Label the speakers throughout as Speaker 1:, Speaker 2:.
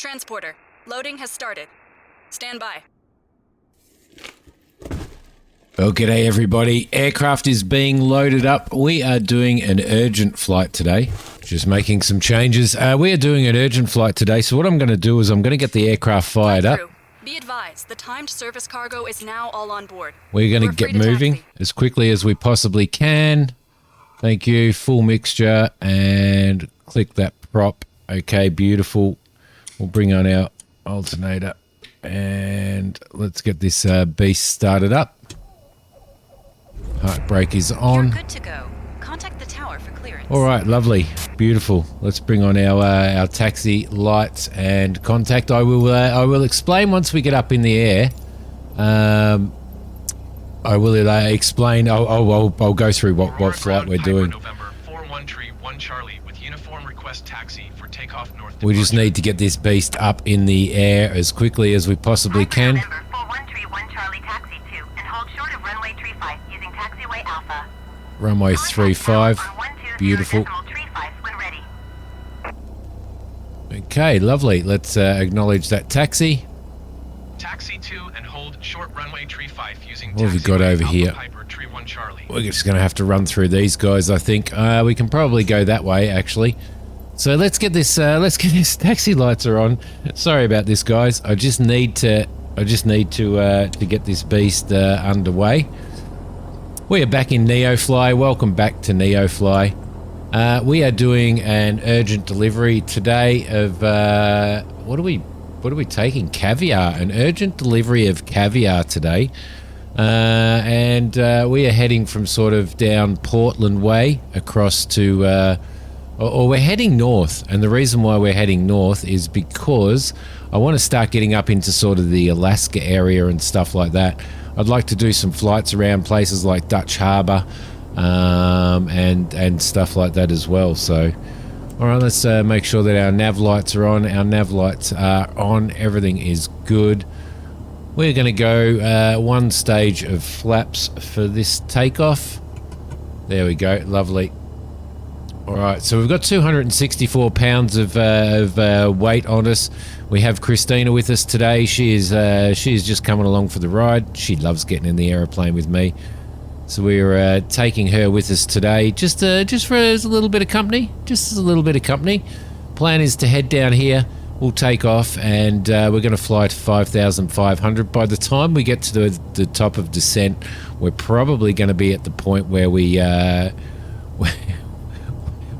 Speaker 1: Transporter, loading has started. Stand by.
Speaker 2: Well, g'day everybody. Aircraft is being loaded up. We are doing an urgent flight today. Just making some changes. We are doing an urgent flight today, so what I'm going to do is I'm going to get the aircraft fired up.
Speaker 1: Be advised, the timed service cargo is now all on board.
Speaker 2: We're going to get moving as quickly as we possibly can. Thank you. Full mixture and click that prop. Okay, beautiful. We'll bring on our alternator and let's get this beast started up. Heart brake is on.
Speaker 1: You're good to go. Contact the tower for clearance.
Speaker 2: All right, lovely, beautiful. Let's bring on our taxi lights and contact. I will explain once we get up in the air. I will explain. I'll go through what flight we're doing.
Speaker 3: November 4131 Charlie with uniform request taxi for takeoff north.
Speaker 2: We just need to get this beast up in the air as quickly as we possibly can.
Speaker 4: November 4131 Charlie taxi 2 and hold short of runway 35 using taxiway Alpha.
Speaker 2: Runway 35, beautiful. Okay, lovely. Let's acknowledge that taxi.
Speaker 3: Taxi 2 and hold short runway 35 using
Speaker 2: what have we got over here? We're just going to have to run through these guys, I think. We can probably go that way, actually. So let's get this taxi lights are on. Sorry about this, guys. I just need to get this beast underway. We are back in NeoFly. Welcome back to NeoFly. We are doing an urgent delivery today of what are we taking? Caviar. An urgent delivery of caviar today. And we are heading from sort of down Portland way across to or we're heading north, and the reason why we're heading north is because I want to start getting up into sort of the Alaska area and stuff like that. I'd like to do some flights around places like Dutch Harbor and stuff like that as well. So, all right, let's make sure that our nav lights are on. Our nav lights are on. Everything is good. We're going to go one stage of flaps for this takeoff. There we go. Lovely. All right, so we've got 264 pounds of weight on us. We have Christina with us today. She is just coming along for the ride. She loves getting in the aeroplane with me. So we're taking her with us today, just for a little bit of company. Just as a little bit of company. Plan is to head down here. We'll take off, and we're going to fly to 5,500. By the time we get to the top of descent, we're probably going to be at the point where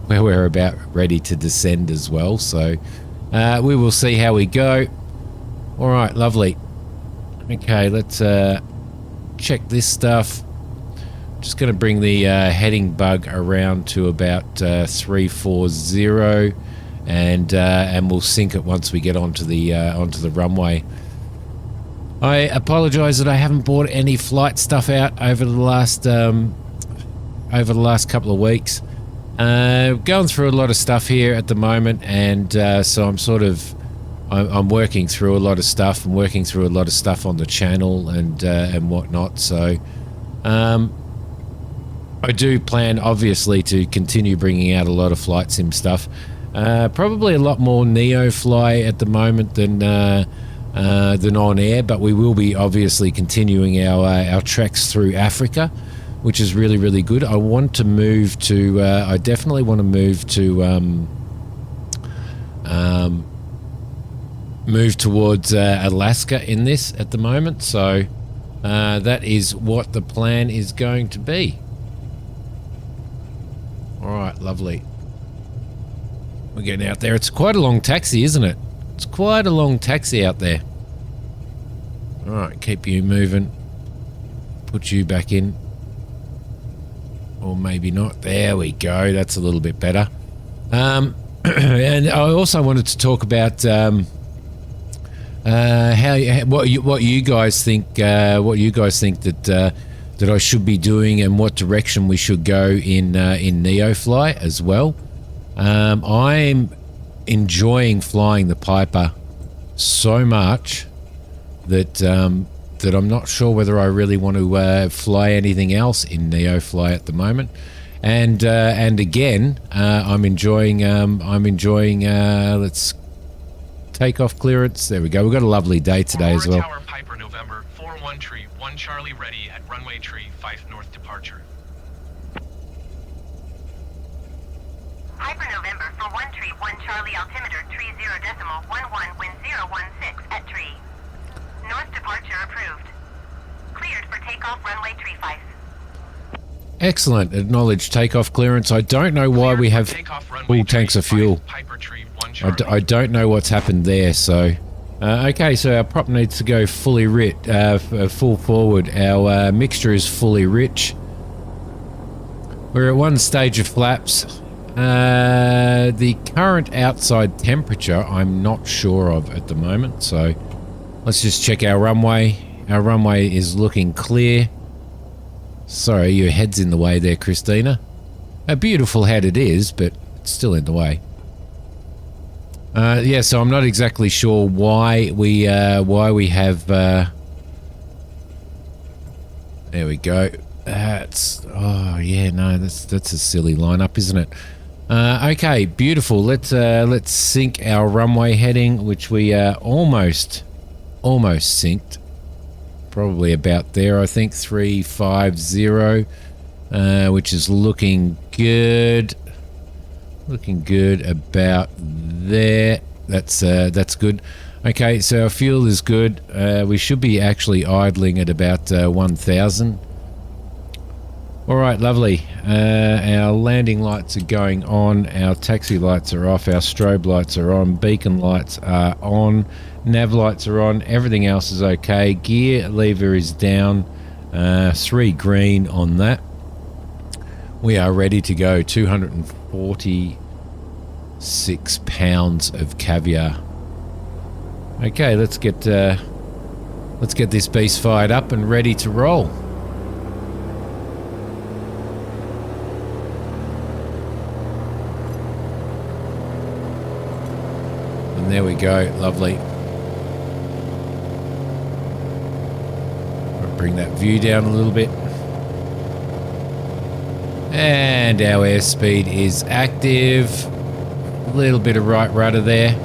Speaker 2: where we're about ready to descend as well. So we will see how we go. All right, lovely. Okay, let's check this stuff. Just going to bring the heading bug around to about 340, and we'll sync it once we get onto the runway. I apologize that I haven't bought any flight stuff out over the last couple of weeks. Going through a lot of stuff here at the moment, and so I'm working through a lot of stuff. I'm working through a lot of stuff on the channel and whatnot. So I do plan, obviously, to continue bringing out a lot of flight sim stuff. Probably a lot more NeoFly at the moment than on air, but we will be obviously continuing our treks through Africa, which is really, really good. I want to move to, I definitely want to move towards Alaska in this at the moment. So that is what the plan is going to be. All right, lovely. We're getting out there. It's quite a long taxi, isn't it? It's quite a long taxi out there. All right, keep you moving. Put you back in. Or maybe not. There we go. That's a little bit better. And I also wanted to talk about what you guys think that I should be doing, and what direction we should go in NeoFly as well. I'm enjoying flying the Piper so much that that I'm not sure whether I really want to fly anything else in NeoFly at the moment. And again, I'm enjoying. Let's takeoff clearance. There we go. We've got a lovely day today as well.
Speaker 3: Tower Piper November 41 tree 1 Charlie ready at runway tree 5 north departure.
Speaker 4: Piper November for 1 tree 1 Charlie altimeter tree 0.11 wind 016 at tree. North departure approved. Cleared for takeoff runway tree 5.
Speaker 2: Excellent. Acknowledge takeoff clearance. I don't know why we have full tanks of fuel. I don't know what's happened there. So, okay, so our prop needs to go fully full forward. Our mixture is fully rich. We're at one stage of flaps. The current outside temperature I'm not sure of at the moment. So, let's just check our runway. Our runway is looking clear. Sorry, your head's in the way there, Christina. A beautiful head it is, but it's still in the way. Yeah, so I'm not exactly sure why we have. There we go. Oh yeah, no, that's a silly lineup, isn't it? Okay, beautiful. Let's sync our runway heading, which we almost synced. Probably about there, I think 350, which is looking good. Looking good about there. That's good. Okay, so our fuel is good. We should be actually idling at about 1,000. All right, lovely. Our landing lights are going on. Our taxi lights are off. Our strobe lights are on. Beacon lights are on. Nav lights are on. Everything else is okay. Gear lever is down. 3 green on that. We are ready to go. 246 pounds of caviar. Okay, let's get this beast fired up and ready to roll. And there we go. Lovely. Bring that view down a little bit. And our airspeed is active. A little bit of right rudder there.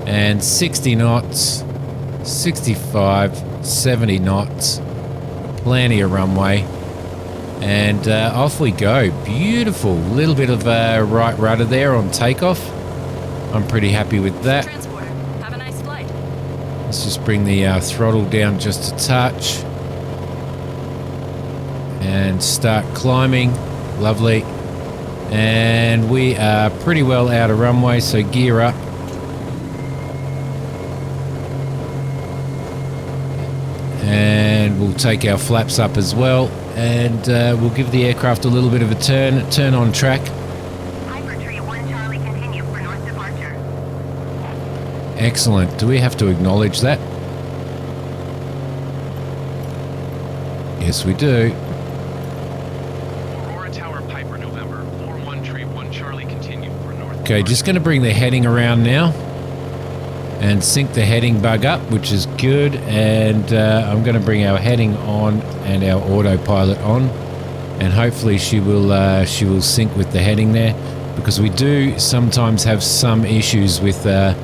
Speaker 2: And 60 knots, 65, 70 knots. Plenty of runway. And off we go. Beautiful. Little bit of right rudder there on takeoff. I'm pretty happy with that.
Speaker 1: Transporter, have a nice flight.
Speaker 2: Let's just bring the throttle down just a touch. And start climbing. Lovely. And we are pretty well out of runway, so gear up. And we'll take our flaps up as well. And we'll give the aircraft a little bit of a turn on track.
Speaker 4: Piper tree 1 Charlie continue for north departure.
Speaker 2: Excellent. Do we have to acknowledge that? Yes, we do. Okay, just going to bring the heading around now and sync the heading bug up, which is good. And I'm going to bring our heading on and our autopilot on, and hopefully she will sync with the heading there, because we do sometimes have some issues with the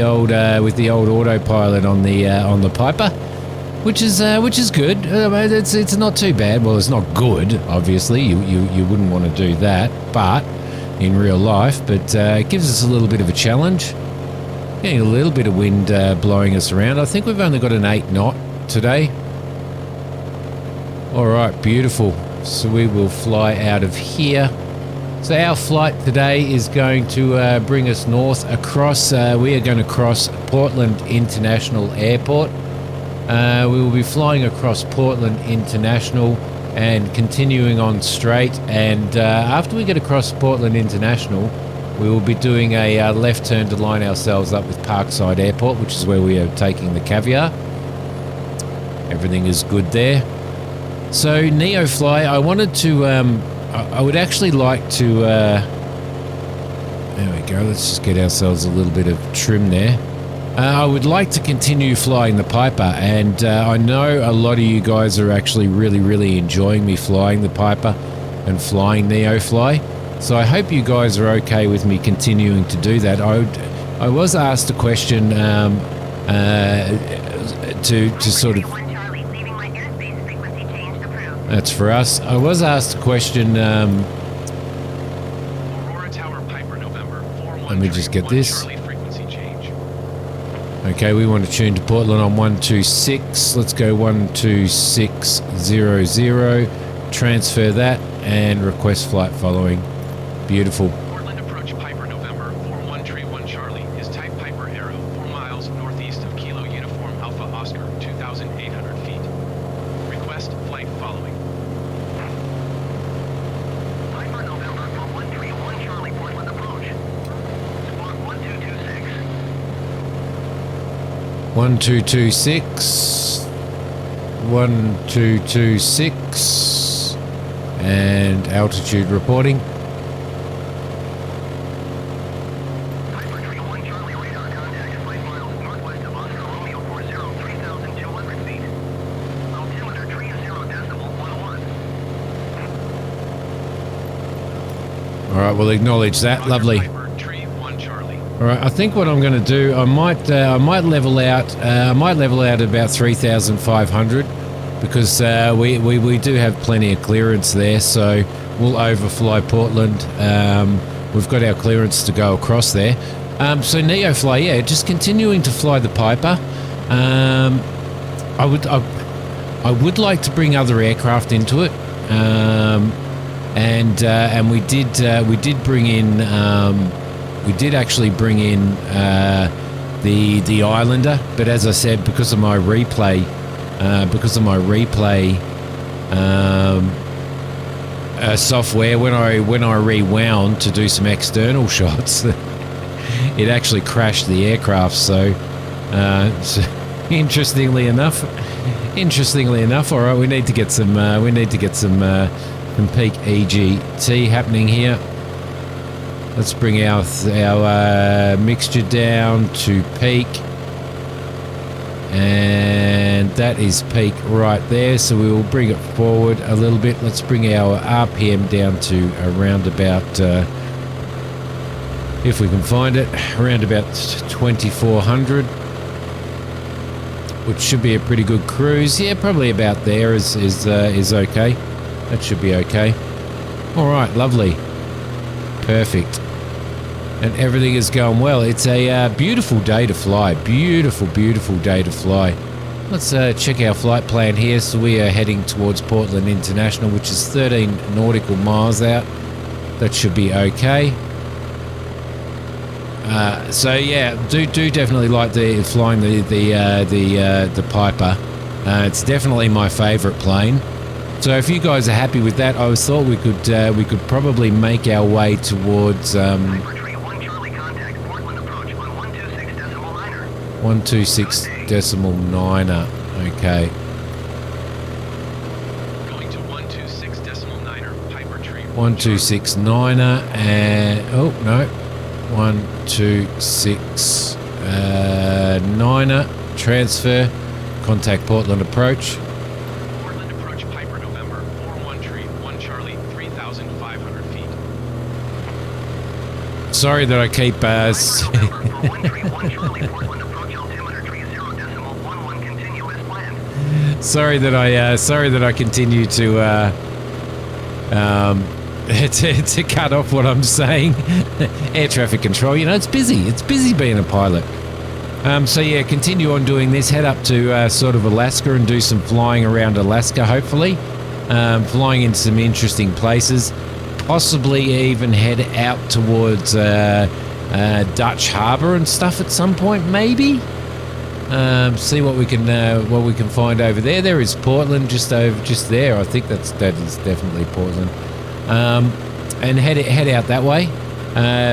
Speaker 2: old autopilot on the Piper. Which is good. It's not too bad. Well, it's not good, obviously. You wouldn't want to do that, but in real life. But it gives us a little bit of a challenge. Getting a little bit of wind blowing us around. I think we've only got an 8 knot today. All right, beautiful. So we will fly out of here. So our flight today is going to bring us north across. We are going to cross Portland International Airport. We will be flying across Portland International and continuing on straight. And after we get across Portland International, we will be doing a left turn to line ourselves up with Parkside Airport, which is where we are taking the caviar. Everything is good there. So NeoFly, I wanted to, I would actually like to, there we go, let's just get ourselves a little bit of trim there. I would like to continue flying the Piper, and I know a lot of you guys are actually really enjoying me flying the Piper and flying NeoFly. So I hope you guys are okay with me continuing to do that. I was asked a question to sort of... That's for us. I was asked a question... let me just get this. Okay, we want to tune to Portland on 126. Let's go 12600. Transfer that and request flight following. Beautiful.
Speaker 3: Portland approach Piper November 4131 Charlie is type Piper Arrow 4 miles northeast of Kilo Uniform Alpha Oscar 2,800 feet. Request flight following.
Speaker 4: Piper November 4131 Charlie, Portland approach. Squawk 1226.
Speaker 2: 1226. 1226. And altitude reporting. All right, we'll acknowledge that. Lovely. All right, I think what I'm going to do, I might level out. I might level out at about 3,500 because we do have plenty of clearance there. So we'll overfly Portland. We've got our clearance to go across there. So NeoFly, yeah, just continuing to fly the Piper. I would like to bring other aircraft into it. And we did bring in we did actually bring in the Islander, but as I said, because of my replay software, when I rewound to do some external shots, it actually crashed the aircraft. So interestingly enough, all right, we need to get some peak EGT happening here. Let's bring our mixture down to peak, and that is peak right there. So we will bring it forward a little bit. Let's bring our RPM down to around about, if we can find it, around about 2400, which should be a pretty good cruise. Yeah, probably about there is okay. That should be okay. All right, lovely. Perfect. And everything is going well. It's a beautiful day to fly. Beautiful, beautiful day to fly. Let's check our flight plan here. So we are heading towards Portland International, which is 13 nautical miles out. That should be okay. So yeah, do definitely like flying the Piper. It's definitely my favourite plane. So if you guys are happy with that, I thought we could probably make our way towards 126.9er. Okay.
Speaker 3: Going to 126.9er, Piper Tree
Speaker 2: 126.9er, and oh no, 126.9er. Transfer. Contact Portland approach.
Speaker 3: Portland approach Piper November 4131 Charlie 3,500 feet.
Speaker 2: Sorry that I keep sorry that I continue to to cut off what I'm saying. Air traffic control, you know, it's busy being a pilot. So yeah, continue on doing this. Head up to sort of Alaska and do some flying around Alaska, hopefully. Flying into some interesting places. Possibly even head out towards Dutch Harbour and stuff at some point, maybe. See what we can find over there. There is Portland just there. I think that is definitely Portland. And head out that way.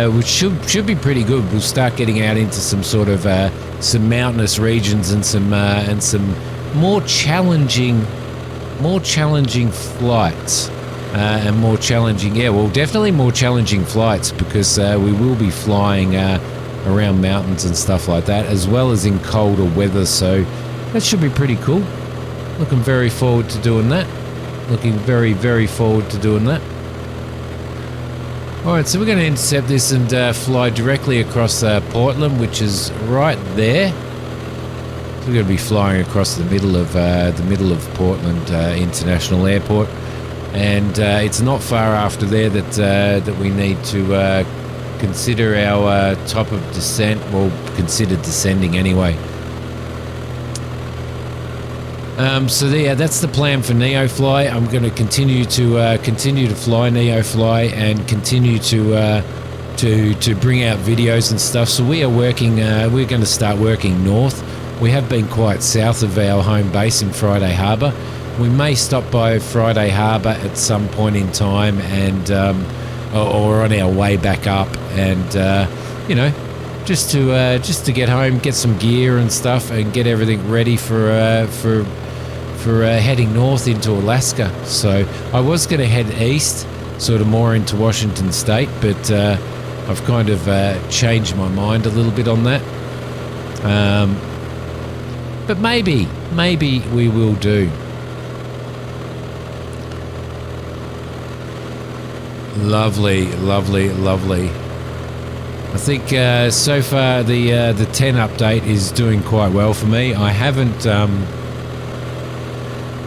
Speaker 2: Which should be pretty good. We'll start getting out into some sort of some mountainous regions and some more challenging flights and more challenging. Yeah, well, definitely more challenging flights because we will be flying around mountains and stuff like that, as well as in colder weather. So that should be pretty cool. Looking very forward to doing that. Looking very, very forward to doing that. Alright, so we're going to intercept this and fly directly across Portland, which is right there. So we're going to be flying across the middle of Portland International Airport, and it's not far after there that we need to consider our top of descent. Well, consider descending anyway. So there, that's the plan for NeoFly. I'm going to continue to fly NeoFly and continue to bring out videos and stuff. So we are working. We're going to start working north. We have been quite south of our home base in Friday Harbour. We may stop by Friday Harbour at some point in time, and or on our way back up, and you know, just to get home, get some gear and stuff, and get everything ready for heading north into Alaska. So I was going to head east, sort of more into Washington State, but I've kind of changed my mind a little bit on that. But maybe we will do. Lovely, lovely, lovely. I think so far the 10 update is doing quite well for me. I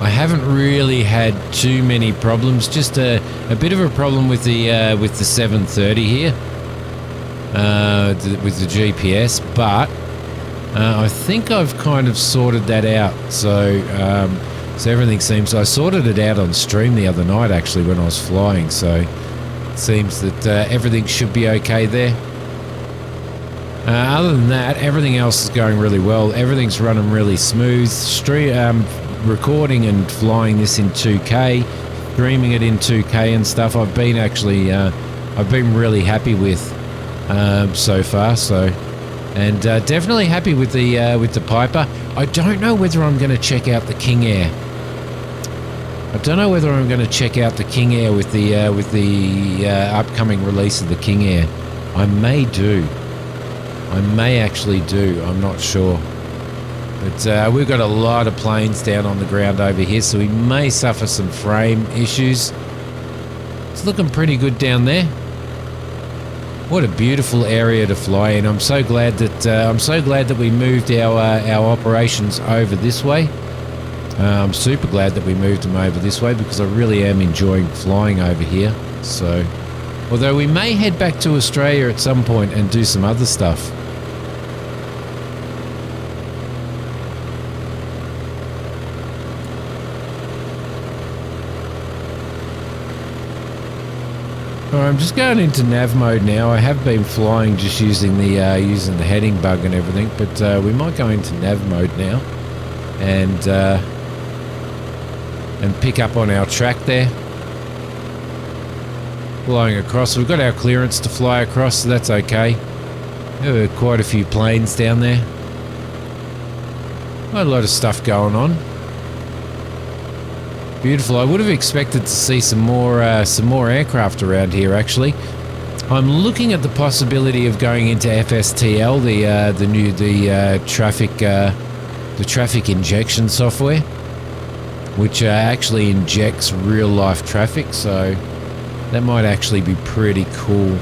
Speaker 2: haven't really had too many problems. Just a bit of a problem with the 730 here, with the GPS, but I think I've kind of sorted that out. So everything seems. I sorted it out on stream the other night actually when I was flying. So it seems that everything should be okay there. Other than that, everything else is going really well. Everything's running really smooth. Recording and flying this in 2K, streaming it in 2K and stuff. I've been really happy with so far. So, and definitely happy with the Piper. I don't know whether I'm going to check out the King Air. I don't know whether I'm going to check out the King Air with the upcoming release of the King Air. I may do. I may actually do. I'm not sure. But we've got a lot of planes down on the ground over here, so we may suffer some frame issues. It's looking pretty good down there. What a beautiful area to fly in. I'm so glad that we moved our operations over this way. I'm super glad that we moved them over this way because I really am enjoying flying over here. So, although we may head back to Australia at some point and do some other stuff. I'm just going into nav mode now. I have been flying just using the heading bug and everything, but we might go into nav mode now and pick up on our track there. Flying across. We've got our clearance to fly across, so that's okay. There are quite a few planes down there. Quite a lot of stuff going on. Beautiful. I would have expected to see some more aircraft around here. Actually, I'm looking at the possibility of going into FSTL, the traffic injection software, which actually injects real life traffic. So that might actually be pretty cool.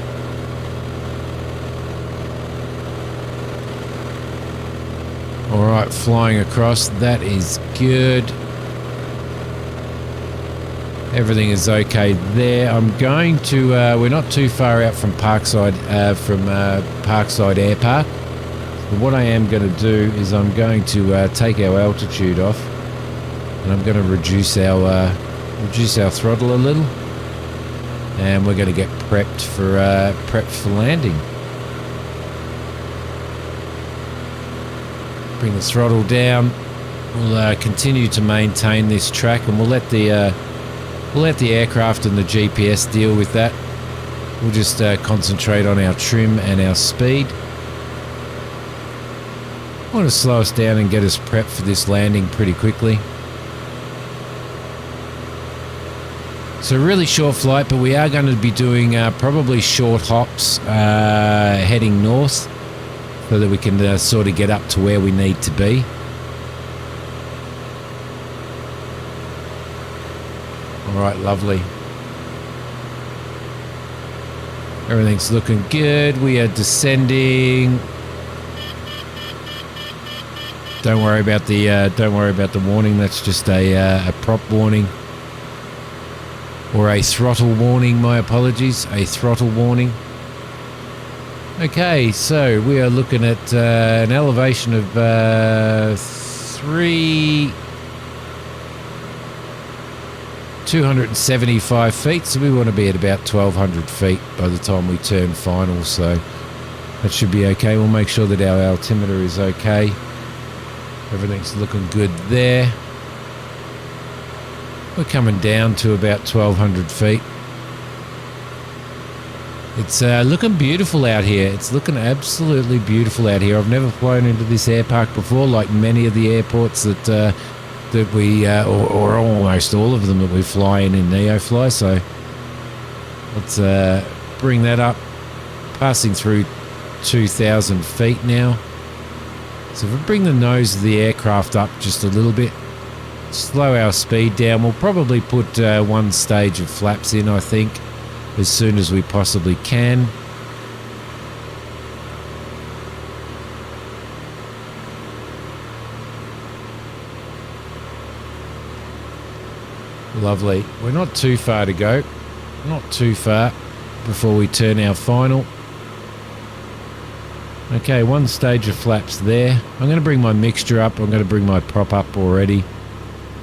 Speaker 2: All right, flying across. That is good. Everything is okay there. I'm going to. We're not too far out from Parkside Air Park. But what I am going to do is I'm going to take our altitude off, and I'm going to reduce our throttle a little, and we're going to get prepped for landing. Bring the throttle down. We'll continue to maintain this track, and we'll let the aircraft and the GPS deal with that. We'll just concentrate on our trim and our speed. I want to slow us down and get us prepped for this landing pretty quickly. So really short flight, but we are going to be doing probably short hops heading north so that we can sort of get up to where we need to be. All right, lovely. Everything's looking good. We are descending. Don't worry about the warning. That's just a prop warning. Or a throttle warning, my apologies. A throttle warning. Okay, so we are looking at an elevation of 275 feet, so we want to be at about 1,200 feet by the time we turn final, so that should be okay. We'll make sure that our altimeter is okay. Everything's looking good there. We're coming down to about 1,200 feet. It's looking beautiful out here. It's looking absolutely beautiful out here. I've never flown into this air park before, like many of the airports that we, or almost all of them that we fly in NeoFly. So let's bring that up, passing through 2,000 feet now. So if we bring the nose of the aircraft up just a little bit, slow our speed down. We'll probably put one stage of flaps in, I think, as soon as we possibly can. Lovely. We're not too far to go. Not too far before we turn our final. Okay, one stage of flaps there. I'm going to bring my mixture up. I'm going to bring my prop up already.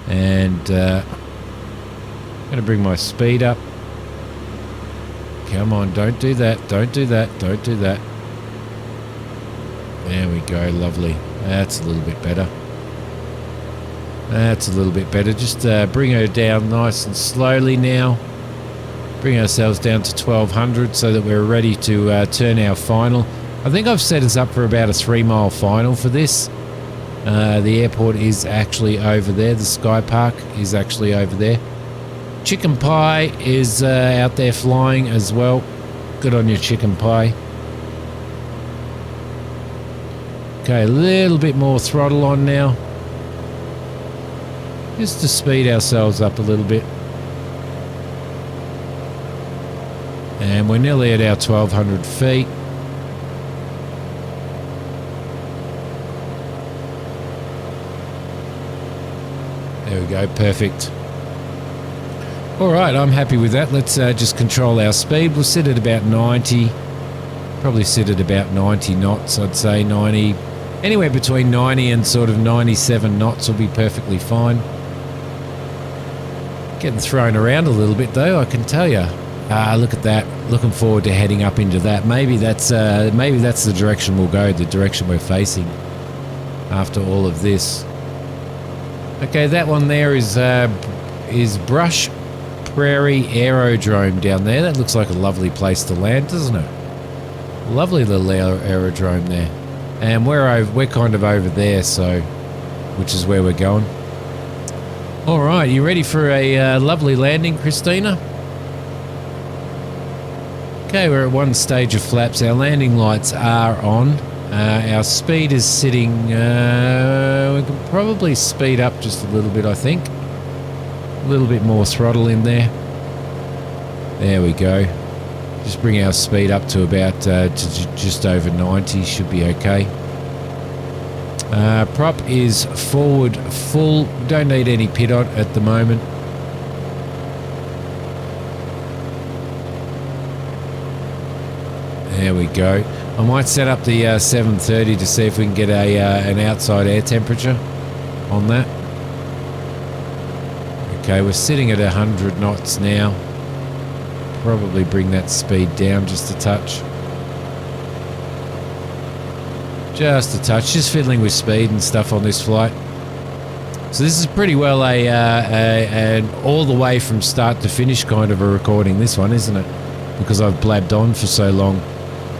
Speaker 2: And I'm going to bring my speed up. Come on, don't do that. Don't do that. Don't do that. There we go. Lovely. That's a little bit better. That's a little bit better. Just bring her down nice and slowly now. Bring ourselves down to 1,200 so that we're ready to turn our final. I think I've set us up for about a 3-mile final for this. The airport is actually over there. The Sky Park is actually over there. Chicken Pie is out there flying as well. Good on you, Chicken Pie. Okay, a little bit more throttle on now. Just to speed ourselves up a little bit. And we're nearly at our 1,200 feet. There we go, perfect. Alright, I'm happy with that. Let's just control our speed. We'll sit at about 90. Probably sit at about 90 knots, I'd say 90. Anywhere between 90 and sort of 97 knots will be perfectly fine. Getting thrown around a little bit though, I can tell you. Look at that. Looking forward to heading up into that. Maybe that's the direction we'll go, the direction we're facing after all of this. Okay, that one there is Brush Prairie Aerodrome down there. That looks like a lovely place to land, doesn't it? Lovely little aerodrome there. And we're kind of over there, so which is where we're going. All right, you ready for a lovely landing, Christina? Okay, we're at one stage of flaps. Our landing lights are on. Our speed is sitting, we can probably speed up just a little bit, I think. A little bit more throttle in there. There we go. Just bring our speed up to about to just over 90, should be okay. Prop is forward full. Don't need any pitot at the moment. There we go. I might set up the 730 to see if we can get an outside air temperature on that. Okay, we're sitting at 100 knots now. Probably bring that speed down just a touch. Just a touch. Just fiddling with speed and stuff on this flight. So this is pretty well an all the way from start to finish kind of a recording, this one, isn't it? Because I've blabbed on for so long.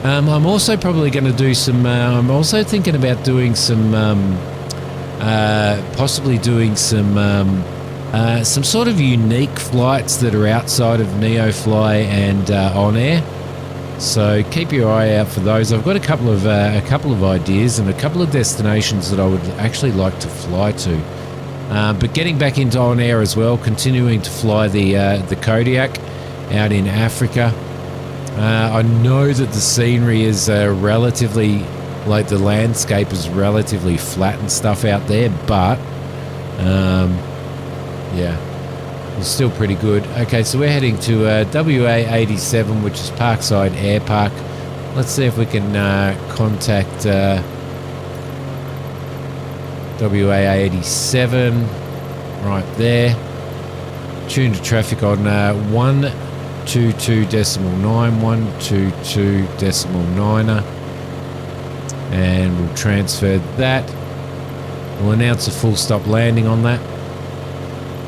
Speaker 2: I'm also probably going to do some, I'm also thinking about doing some, possibly doing some sort of unique flights that are outside of NeoFly and on air. So keep your eye out for those. I've got a couple of ideas and a couple of destinations that I would actually like to fly to. But getting back into on air as well, continuing to fly the Kodiak out in Africa. I know that the scenery is relatively, like the landscape is relatively flat and stuff out there, but yeah, it's still pretty good. Okay, so we're heading to WA 87, which is Parkside Air Park. Let's see if we can contact WA 87 right there. Tune to traffic on 122.9, 122.9, and we'll transfer that. We'll announce a full stop landing on that,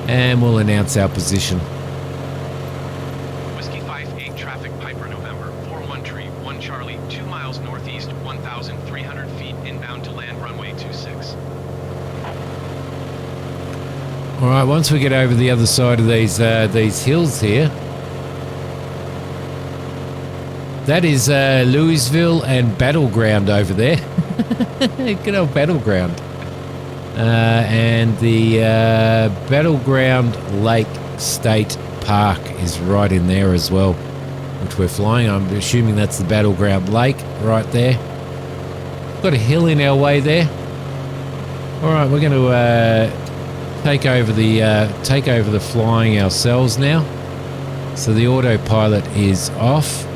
Speaker 2: and we'll announce our position.
Speaker 3: Whiskey 58 traffic Piper November 413 Charlie 2 miles northeast 1,300 feet inbound to land runway 26.
Speaker 2: All right, once we get over the other side of these hills here, that is Louisville and Battleground over there. Good old Battleground. And the Battleground Lake State Park is right in there as well, which we're flying. I'm assuming that's the Battleground Lake right there. Got a hill in our way there. All right, we're going to take over the flying ourselves now. So the autopilot is off.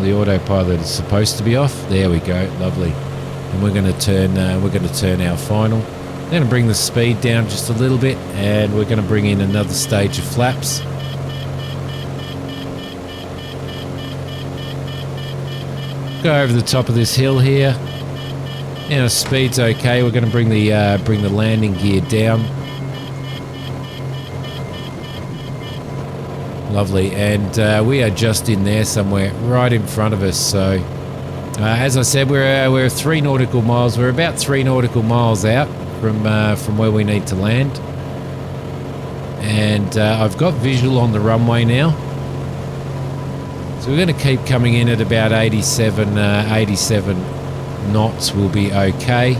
Speaker 2: The autopilot is supposed to be off. There we go, lovely. And we're going to turn our final. We're going to bring the speed down just a little bit, and we're going to bring in another stage of flaps. Go over the top of this hill here. Now speed's okay. We're going to bring the landing gear down. Lovely, and we are just in there somewhere, right in front of us. So, as I said, we're 3 nautical miles. We're about 3 nautical miles out from where we need to land, and I've got visual on the runway now. So we're going to keep coming in at about 87 knots. Will be okay.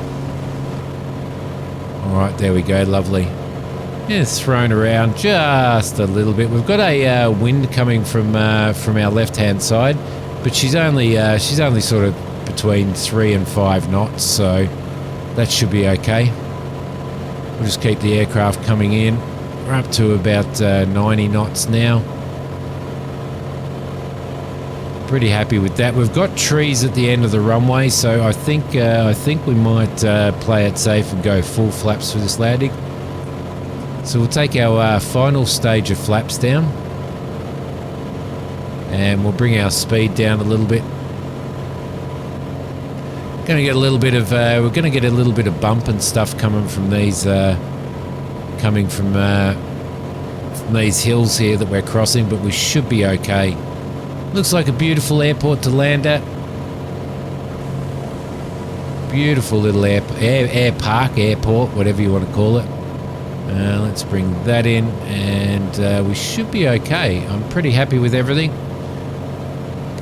Speaker 2: All right, there we go. Lovely. Yeah, it's thrown around just a little bit. We've got a wind coming from our left-hand side, but she's only sort of between 3 and 5 knots, so that should be okay. We'll just keep the aircraft coming in. We're up to about 90 knots now. Pretty happy with that. We've got trees at the end of the runway, so I think we might play it safe and go full flaps for this landing. So we'll take our final stage of flaps down, and we'll bring our speed down a little bit. We're going to get a little bit of bump and stuff coming from these from these hills here that we're crossing, but we should be okay. Looks like a beautiful airport to land at. Beautiful little airport, whatever you want to call it. Let's bring that in, and we should be okay. I'm pretty happy with everything.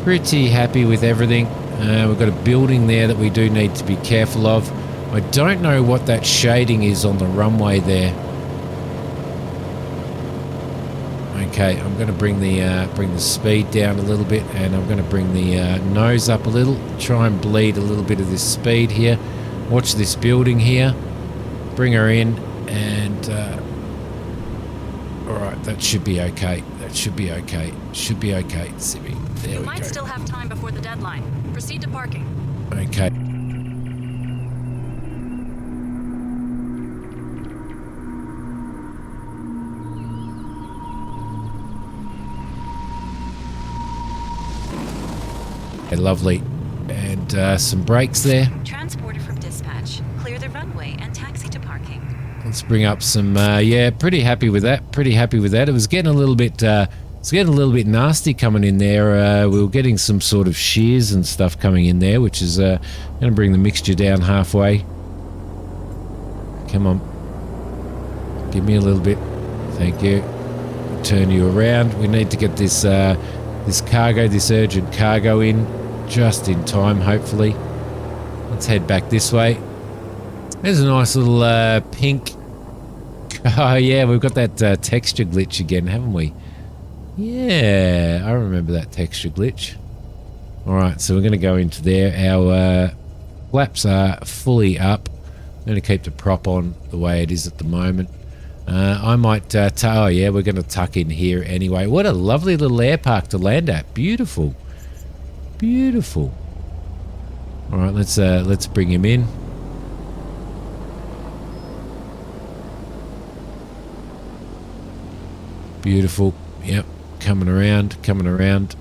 Speaker 2: We've got a building there that we do need to be careful of. I don't know what that shading is on the runway there. Okay, I'm going to bring the speed down a little bit, and I'm going to bring the nose up a little. Try and bleed a little bit of this speed here. Watch this building here. Bring her in, and all right, that should be okay. Should be okay, Simi. There we go.
Speaker 1: You might still have time before the deadline. Proceed to parking.
Speaker 2: Okay. Okay, lovely. And some brakes there.
Speaker 5: Transporter from dispatch. Clear the runway and taxi to parking.
Speaker 2: Let's bring up some. Yeah, pretty happy with that. It was getting a little bit. Nasty coming in there. We were getting some sort of shears and stuff coming in there, which is going to bring the mixture down halfway. Come on, give me a little bit. Thank you. Turn you around. We need to get this urgent cargo in just in time, hopefully. Let's head back this way. There's a nice little pink. Oh yeah, we've got that texture glitch again, haven't we? Yeah, I remember that texture glitch. All right, so we're going to go into there. Our flaps are fully up. I'm going to keep the prop on the way it is at the moment. I might, oh yeah, we're going to tuck in here anyway. What a lovely little air park to land at. Beautiful. Beautiful. All right, let's bring him in. Beautiful. Yep, coming around, coming around.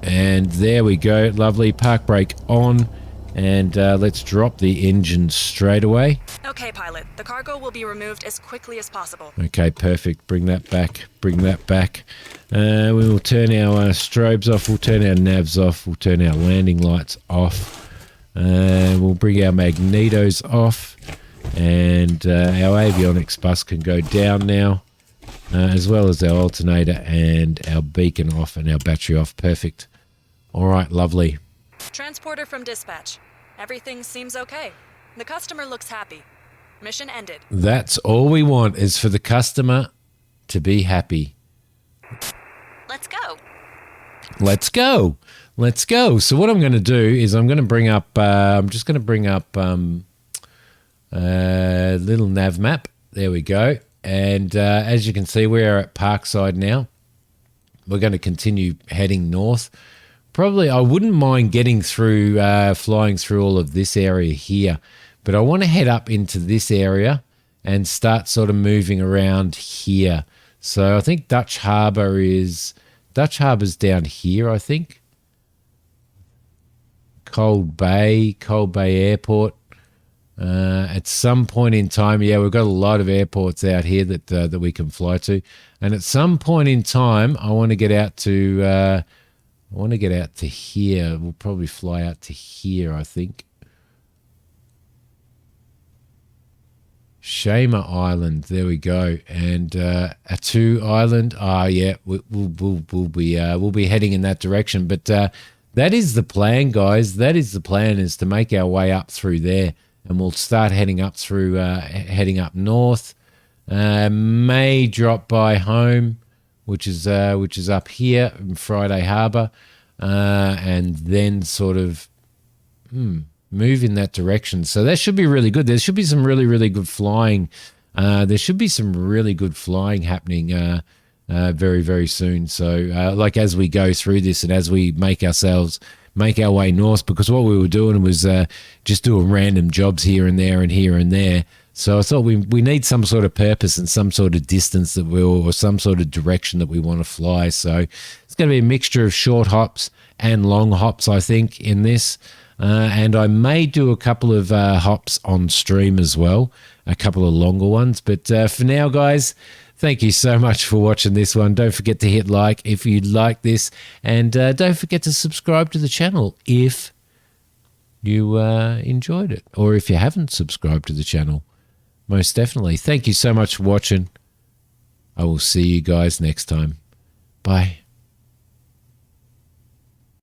Speaker 2: And there we go. Lovely. Park brake on. And let's drop the engine straight away.
Speaker 1: Okay, pilot. The cargo will be removed as quickly as possible.
Speaker 2: Okay, perfect. Bring that back. Bring that back. We will turn our strobes off. We'll turn our navs off. We'll turn our landing lights off. We'll bring our magnetos off. And our avionics bus can go down now. As well as our alternator and our beacon off and our battery off. Perfect. All right, lovely.
Speaker 1: Transporter from dispatch. Everything seems okay. The customer looks happy. Mission ended.
Speaker 2: That's all we want, is for the customer to be happy.
Speaker 5: Let's go.
Speaker 2: Let's go. Let's go. So what I'm going to do is I'm going to bring up, I'm just going to bring up little nav map. There we go. And as you can see, we're at Parkside now. We're going to continue heading north. Probably, I wouldn't mind getting through, flying through all of this area here. But I want to head up into this area and start sort of moving around here. So I think Dutch Harbour's down here, I think. Cold Bay Airport. At some point in time, yeah, we've got a lot of airports out here that we can fly to, and at some point in time, I want to get out to here. We'll probably fly out to here, I think. Shamer Island, there we go, and Attu Island. Yeah, we'll be heading in that direction, but that is the plan, guys. That is the plan, is to make our way up through there. And we'll start heading up through, heading up north. May drop by home, which is up here in Friday Harbour, and then sort of move in that direction. So that should be really good. There should be some really, really good flying. There should be some really good flying happening very, very soon. So like as we go through this and as we make our way north, because what we were doing was just doing random jobs here and there and here and there. So I thought we need some sort of purpose and some sort of distance that or some sort of direction that we want to fly. So it's going to be a mixture of short hops and long hops, I think, in this. And I may do a couple of hops on stream as well, a couple of longer ones. But for now, guys, thank you so much for watching this one. Don't forget to hit like if you like this. And don't forget to subscribe to the channel if you enjoyed it. Or if you haven't subscribed to the channel. Most definitely. Thank you so much for watching. I will see you guys next time. Bye.